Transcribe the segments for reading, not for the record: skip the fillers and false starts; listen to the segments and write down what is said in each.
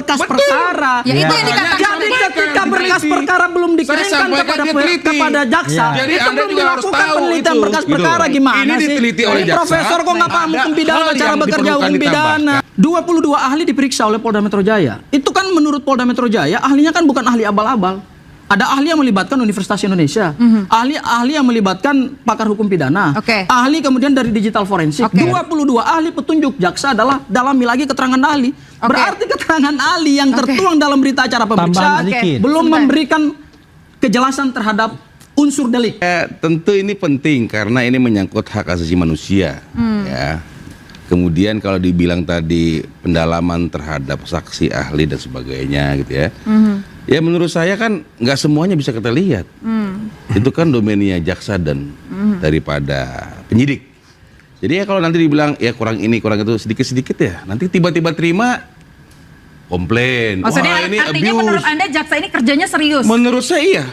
berkas perkara. Ya, itu yang dikatakan Jadi ketika berkas perkara belum dikirimkan kepada jaksa, Jadi itu Anda belum juga harus dilakukan tahu penelitian itu, berkas gitu. perkara gimana Ini sih? diteliti oleh jaksa. Profesor kok nggak paham Ada hukum pidana, hal cara yang bekerja diperlukan hukum pidana. 22 ahli diperiksa oleh Polda Metro Jaya. Itu kan menurut Polda Metro Jaya, ahlinya kan bukan ahli abal-abal. Ada ahli yang melibatkan Universitas Indonesia, ahli yang melibatkan pakar hukum pidana, ahli kemudian dari digital forensik. 22 ahli petunjuk jaksa adalah dalami lagi keterangan ahli. Berarti keterangan ahli yang tertuang dalam berita acara pemeriksaan belum memberikan kejelasan terhadap unsur delik. Tentu ini penting karena ini menyangkut hak asasi manusia. Ya. Kemudian kalau dibilang tadi pendalaman terhadap saksi, ahli dan sebagainya gitu ya. Ya menurut saya kan nggak semuanya bisa kita lihat. Itu kan domainnya jaksa dan daripada penyidik. Jadi ya kalau nanti dibilang ya kurang ini kurang itu sedikit-sedikit ya, nanti tiba-tiba terima komplain. Maksudnya wah ini artinya abuse. menurut Anda jaksa ini kerjanya serius? Menurut saya iya.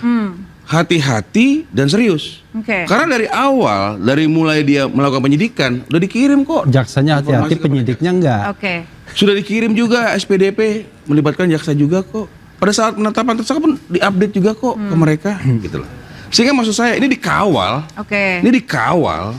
Hati-hati dan serius. Karena dari awal, dari mulai dia melakukan penyidikan, udah dikirim kok. Jaksanya hati-hati, penyidiknya enggak. Sudah dikirim juga SPDP, melibatkan jaksa juga kok. Pada saat penetapan tersangka pun diupdate juga kok ke mereka, gitu loh. Sehingga maksud saya ini dikawal, ini dikawal.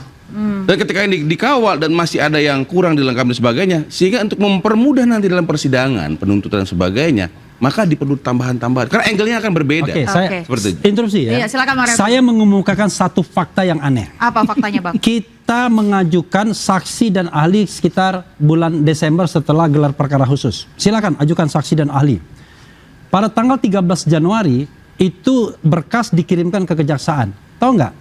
Dan ketika ini dikawal dan masih ada yang kurang dilengkapi dan sebagainya, sehingga untuk mempermudah nanti dalam persidangan, penuntutan dan sebagainya, maka diperlu tambahan-tambahan. Karena angle-nya akan berbeda. Saya seperti itu. interupsi ya. Iya, silakan, Bang Refli. Saya mengemukakan satu fakta yang aneh. Apa faktanya, Bang? Kita mengajukan saksi dan ahli sekitar bulan Desember setelah gelar perkara khusus. Silakan ajukan saksi dan ahli. Pada tanggal 13 Januari itu berkas dikirimkan ke kejaksaan. Tahu nggak?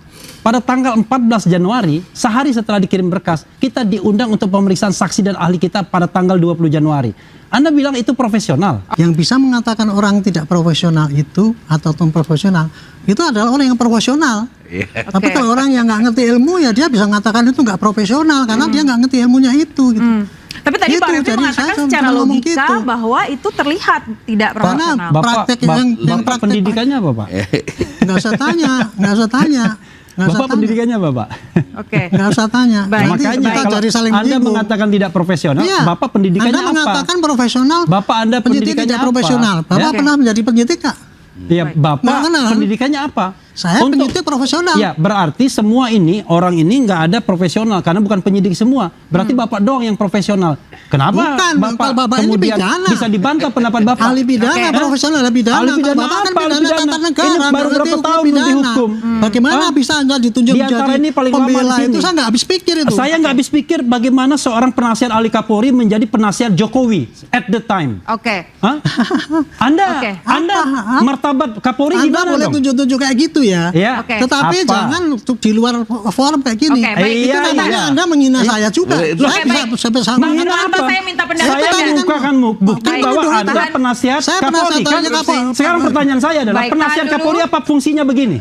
Pada tanggal 14 Januari, sehari setelah dikirim berkas, kita diundang untuk pemeriksaan saksi dan ahli kita pada tanggal 20 Januari. Anda bilang itu profesional. Yang bisa mengatakan orang tidak profesional itu atau profesional itu adalah orang yang profesional. Tapi kalau orang yang nggak ngerti ilmu ya dia bisa mengatakan itu nggak profesional karena dia nggak ngerti ilmunya itu. Gitu. Tapi tadi Gitu, Pak Refli jadi mengatakan saya secara ngomong logika gitu. bahwa itu terlihat tidak profesional. Karena praktek yang Bapak praktek pendidikannya apa, Pak? nggak usah tanya, nggak usah tanya. Bapak pendidikannya apa, Pak? Nggak usah tanya. Nanti Makanya kita kalau cari saling Anda menyinggung. mengatakan tidak profesional, Bapak pendidikannya Anda apa? mengatakan profesional, Bapak Anda penyidik pendidikannya tidak apa? profesional. Bapak pernah menjadi penyidik nggak? Ya, Bapak pendidikannya apa? Saya penyidik profesional. Ya, berarti semua ini, orang ini nggak ada profesional karena bukan penyidik semua. Berarti Bapak doang yang profesional. Kenapa Bukan, Bapak kalau Bapak ini kemudian pidana. bisa dibantah pendapat Bapak? Ahli pidana, profesional ahli pidana. Ahli pidana Bapak kan apa? Ahli pidana tata negara. Ini baru ngerti berapa hukum tahun pidana. dihukum? Bagaimana bisa Anda ditunjuk Di antara menjadi ini paling lama pembela di sini. itu? Saya nggak habis pikir itu. Saya nggak habis pikir bagaimana seorang penasihat ahli Kapolri menjadi penasihat Jokowi at the time. Hah? Anda martabat Kapolri Anda gimana boleh dong? tunjuk-tunjuk kayak gitu ya. Ya. Tetapi Apa? jangan di luar forum kayak gini. Itu namanya Anda menghina saya juga. Saya bisa sampai sama. Menghina apa? Saya minta pendapat Saya Anda. membukakan bukti bahwa Anda penasihat Saya Kapolri kan. penasihat Kapolri. Sekarang pertanyaan saya adalah Baik, penasihat tahan dulu. Kapolri apa fungsinya begini?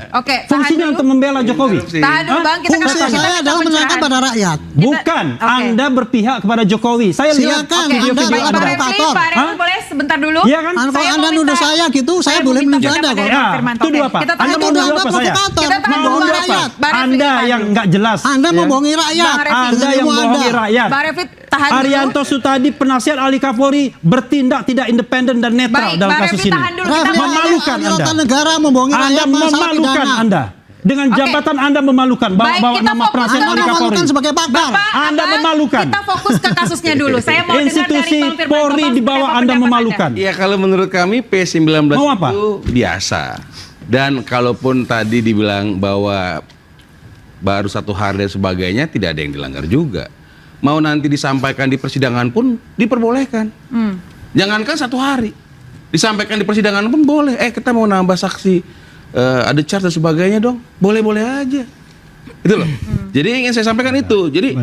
Fungsinya untuk membela Jokowi. Tahan dulu, Bang. Kita Fungsi saya adalah menyerahkan pada rakyat. Bukan, Anda berpihak kepada Jokowi. Saya lihat Silakan, video-video Anda Anda. provokator. Pak Refli boleh sebentar dulu? Iya kan? Kalau Anda nuduh saya gitu, saya boleh menuduh Anda kok. Ya, tuduh apa? Kita Anda tahan mau dulu. nuduh apa saya? Kita tahan Mau dulu, nuduh Bang apa? Refli. Bang Refli, Anda tahan yang dulu. nggak jelas. Anda ya. membohongi rakyat. Bang Refli. Anda yang Ilmu Anda. membohongi rakyat. Bang Refli, tahan dulu. Arianto Sutadi, penasihat ahli Kapolri, bertindak tidak independen dan netral Baik, dalam Bang kasus Refli, ini. tahan dulu. Refli, Memalukan ahli Anda. tata negara membohongi Anda rakyat masalah memalukan pidana. Anda. Dengan jabatan Anda memalukan. Baik, Bawa kita nama fokus. penasihat Anda ahli Kapolri. memalukan sebagai pakar. Anda memalukan. Kita fokus ke kasusnya dulu. Saya mau dengar Institusi dari Bang Firman. Polri Bapak, di bawah seperti apa Anda pendapat memalukan. Ya kalau menurut kami P19 Mau apa? itu biasa. Dan kalaupun tadi dibilang bahwa baru 1 hari dan sebagainya, tidak ada yang dilanggar juga. Mau nanti disampaikan di persidangan pun diperbolehkan. Jangankan 1 hari, disampaikan di persidangan pun boleh. Kita mau nambah saksi, ada charge dan sebagainya dong, boleh-boleh aja. Itu loh. Jadi ingin saya sampaikan itu. Jadi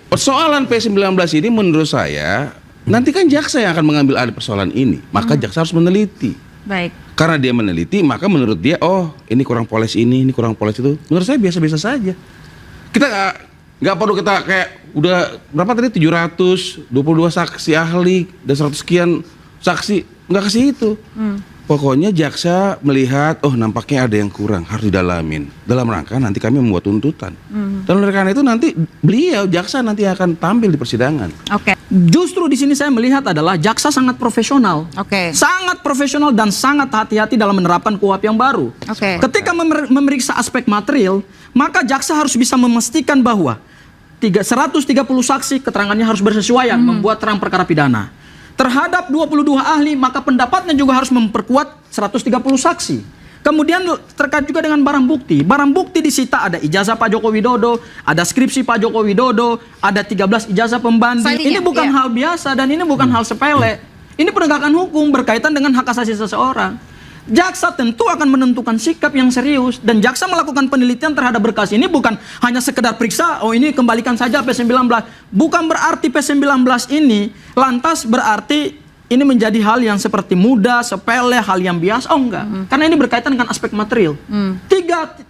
persoalan P19 ini menurut saya nanti kan jaksa yang akan mengambil alih persoalan ini, maka jaksa harus meneliti. Baik. Karena dia meneliti, maka menurut dia, oh ini kurang poles ini kurang poles itu. Menurut saya biasa-biasa saja. Kita nggak perlu kita kayak udah berapa tadi 722 saksi ahli dan 100 sekian saksi, nggak ke situ. Pokoknya jaksa melihat, oh nampaknya ada yang kurang, harus didalamin. Dalam rangka nanti kami membuat tuntutan. Dan oleh karena itu nanti beliau jaksa nanti akan tampil di persidangan. Justru di sini saya melihat adalah jaksa sangat profesional. Oke. Sangat profesional dan sangat hati-hati dalam menerapkan KUHP yang baru. Oke. Ketika memeriksa aspek material, maka jaksa harus bisa memastikan bahwa 130 saksi keterangannya harus bersesuaian membuat terang perkara pidana. Terhadap 22 ahli, maka pendapatnya juga harus memperkuat 130 saksi. Kemudian terkait juga dengan barang bukti. Barang bukti disita ada ijazah Pak Joko Widodo, ada skripsi Pak Joko Widodo, ada 13 ijazah pembanding. Selanjutnya, Ini bukan iya. hal biasa dan ini bukan hal sepele. Ini penegakan hukum berkaitan dengan hak asasi seseorang. Jaksa tentu akan menentukan sikap yang serius dan jaksa melakukan penelitian terhadap berkas ini bukan hanya sekedar periksa, oh ini kembalikan saja P19. Bukan berarti P19 ini lantas berarti ini menjadi hal yang seperti mudah, sepele, hal yang biasa. Oh enggak, karena ini berkaitan dengan aspek material.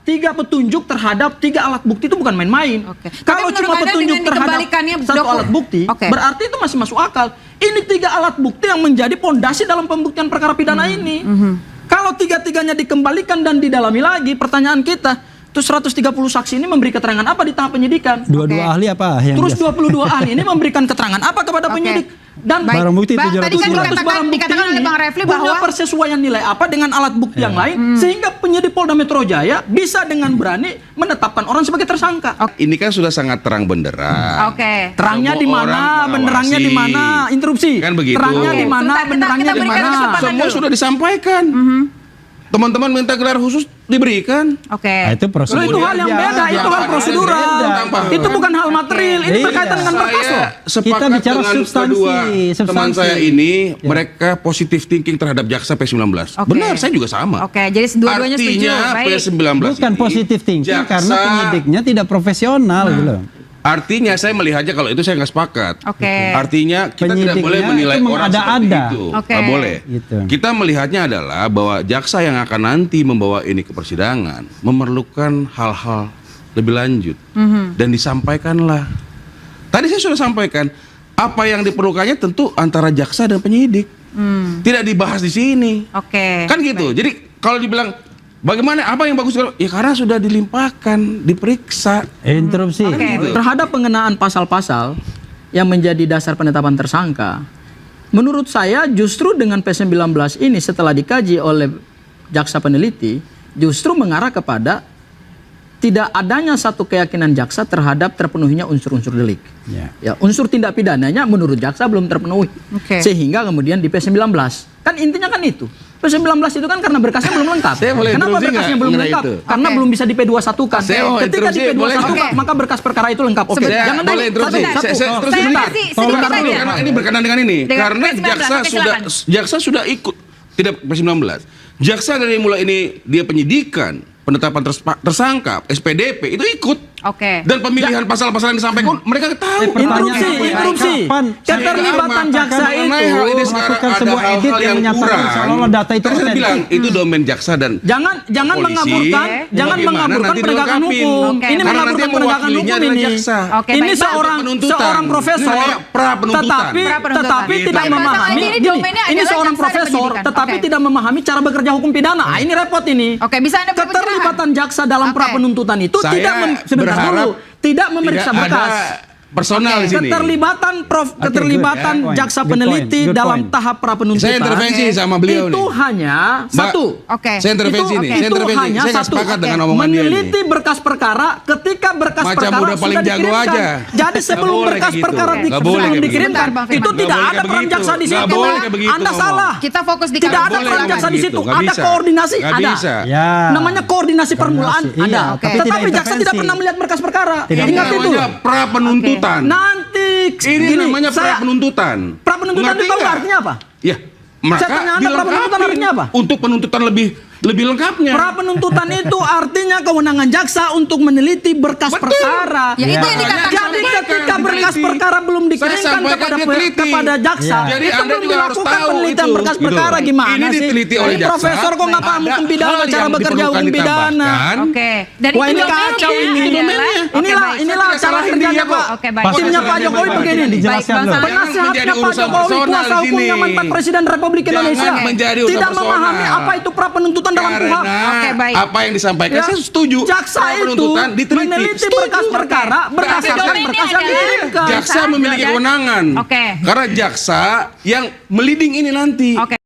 Tiga petunjuk terhadap 3 alat bukti itu bukan main-main. Oke. Kalau Tapi cuma menurut Anda petunjuk dengan terhadap dikembalikannya 1 alat bukti, Oke. berarti itu masih masuk akal. Ini 3 alat bukti yang menjadi pondasi dalam pembuktian perkara pidana ini. Kalau 3-tiganya dikembalikan dan didalami lagi, pertanyaan kita, terus 130 saksi ini memberi keterangan apa di tahap penyidikan? Dua-dua Oke. ahli apa yang Terus biasa? 22 ahli ini memberikan keterangan apa kepada Oke. penyidik? Dan Baik. Barang bukti Bang, 700 tadi kan bulan. dikatakan oleh Bang Refli punya bahwa persesuaian nilai apa dengan alat bukti yang lain sehingga penyidik Polda Metro Jaya bisa dengan berani menetapkan orang sebagai tersangka. Ini kan sudah sangat terang benderang. Oke. Terangnya di Semua orang mana, benderangnya di mengawasi. mana? Interupsi. Kan begitu. Terangnya di mana, Sebentar, benderangnya kita di berikan mana? kesempatan Semua dulu. sudah disampaikan. Teman-teman minta gelar khusus diberikan. Oke. Nah, itu Loh, prosedur. itu hal yang beda, itu hal prosedural. Itu bukan hal material, ini Iya. berkaitan dengan berkas loh. Saya sepakat Kita bicara dengan substansi, kedua teman substansi. saya ini, mereka positive thinking terhadap jaksa P19. Oke. Benar, saya juga sama. Oke, jadi dua-duanya setuju. Artinya Baik. P19 Bukan ini, positif thinking jaksa- karena penyidiknya tidak profesional gitu loh. Artinya saya melihatnya kalau itu saya nggak sepakat. Oke. Artinya kita tidak Penyidiknya boleh menilai itu orang seperti mengada-ada. itu. Oke. Nggak boleh. Gitu. Kita melihatnya adalah bahwa jaksa yang akan nanti membawa ini ke persidangan memerlukan hal-hal lebih lanjut dan disampaikanlah. Tadi saya sudah sampaikan apa yang diperlukannya tentu antara jaksa dan penyidik. Tidak dibahas di sini. Oke. Kan gitu. Jadi kalau dibilang bagaimana apa yang bagus, ya karena sudah dilimpahkan, diperiksa. Interupsi. Oke. Terhadap pengenaan pasal-pasal yang menjadi dasar penetapan tersangka, menurut saya justru dengan P19 ini setelah dikaji oleh jaksa peneliti, justru mengarah kepada tidak adanya satu keyakinan jaksa terhadap terpenuhinya unsur-unsur delik. Ya, unsur tindak pidananya menurut jaksa belum terpenuhi. Oke. Sehingga kemudian di P19. Kan intinya kan itu. P19 itu kan karena berkasnya belum lengkap. Saya boleh Kenapa interupsi berkasnya nggak belum mengenai lengkap? itu? Karena Oke. belum bisa di P21 kan. Saya mau Ketika di interupsi, boleh P21 nggak? maka berkas perkara itu lengkap. Oke, Sebentar. jangan boleh dulu. interupsi. Satu. Saya terus Saya sebentar. kasih Sebentar sedikit dulu, saja. karena ini berkenaan dengan ini. Dengan Karena P19, jaksa oke, sudah silakan. jaksa sudah ikut tidak P19. Jaksa dari mulai ini dia penyidikan, penetapan tersangka, SPDP itu ikut. Oke. Dan pemilihan pasal-pasal yang disampaikan mereka tahu. Interupsi, interupsi. Kapan Keterlibatan jaksa Mengenai itu hal ini sekarang melakukan ada sebuah edit hal-hal yang yang menyatakan kurang. seolah-olah data itu Tadi saya otentik. bilang itu domain jaksa dan Jangan polisi. mengaburkan, jangan Bagaimana mengaburkan nanti penegakan dilengkapin. hukum. Oke. Ini Karena nanti mengaburkan yang penegakan mewakilinya hukum adalah ini. jaksa. Oke, Ini baik, Bang. Penuntutan. seorang Ini profesor, namanya pra-penuntutan. tetapi Pra-penuntutan. tidak Baik, memahami. masalah ini Gini, domainnya ini adalah seorang jaksa dan profesor, penyidikan. tetapi Oke. tidak memahami cara bekerja hukum pidana. Ini repot ini. Oke, bisa Anda berbagi Keterlibatan jaksa dalam Oke. pra-penuntutan itu Saya tidak sebentar berharap dulu, tidak memeriksa tidak berkas. ada personal Oke. di sini. Keterlibatan good. jaksa Good peneliti point. Good dalam point. tahap pra-penuntutan. Saya intervensi sama beliau itu nih. hanya Mbak, satu. Oke. Saya intervensi Itu- nih. itu Saya intervensi. hanya Saya nggak satu. sepakat Oke. dengan omongan dia Meneliti nih. berkas perkara ketika berkas Macam perkara udah paling sudah jago dikirimkan. aja. Jadi sebelum Nggak boleh berkas kayak gitu. perkara Nggak boleh sebelum kayak begitu. dikirimkan, Sebentar, Bang itu Firman. tidak Nggak boleh ada kayak peran begitu. jaksa di situ. Nggak boleh kayak begitu Anda ngomong. salah. Kita fokus di Tidak ada kasus peran silakan. jaksa di situ. Nggak Ada bisa. koordinasi, Nggak ada. bisa. Ya. Namanya koordinasi permulaan, Iya, ada. oke. tapi Tetapi tidak jaksa tidak intervensi. pernah melihat berkas perkara. Tidak. Ini Ingat itu. namanya pra-penuntutan. Nanti Ini gini, namanya saya- pra-penuntutan. pra-penuntutan Mengerti itu tahu nggak? artinya apa? Ya, maka Saya tanya Anda, pra-penuntutan dilengkapi artinya apa? Untuk penuntutan lebih lengkapnya. Pra-penuntutan itu artinya kewenangan jaksa untuk meneliti berkas Betul. perkara. Ya, itu yang Makanya dikatakan Jadi oleh ketika Bang. berkas Teliti. perkara belum Saya dikirimkan sampaikan kepada dia teliti. kepada jaksa, Ya. Jadi itu Anda belum juga harus dilakukan tahu penelitian itu, berkas gitu. perkara gimana Ini sih? diteliti oleh Ini jaksa. profesor kok nggak paham Ada hukum pidana hal cara yang bekerja diperlukan hukum pidana. ditambahkan. Oke. Dan Wah, itu ini domainnya kacau ini. adalah- Oke, Inilah baik. inilah Saya tidak cara salahin kerjanya dia kok. Pak. Oke, baik. Timnya Pak Jokowi begini nih. Dijelaskan Baik, Bang loh. Saleh. Penasehatnya menjadi Pak urusan Jokowi, personal kuasa di hukumnya sini. mantan Presiden Republik Jangan Indonesia, menjadi urusan tidak memahami personal. apa itu pra penuntutan ketentuan dalam KUHP. Karena Oke, baik. apa yang disampaikan Ya, saya setuju. jaksa Kalau itu penuntutan diteliti. meneliti Setuju. berkas perkara berdasarkan Domainnya berkas yang adalah dikirimkan. Jaksa memiliki dan- kewenangan. Oke. Karena jaksa yang meliding ini nanti. Oke.